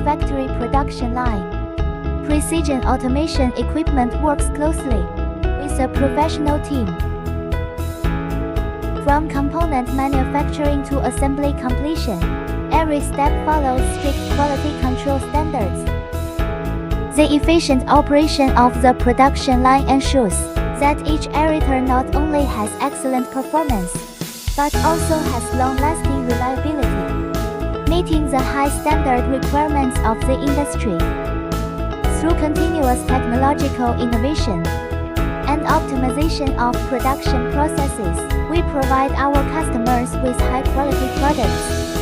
factory production line. Precision automation equipment works closely with a professional team. From component manufacturing to assembly completion, every step follows strict quality control standards. The efficient operation of the production line ensures that each aerator not only has excellent performance, but also has long-lasting reliability, meeting the high standard requirements of the industry. Through continuous technological innovation and optimization of production processes, we provide our customers with high-quality products.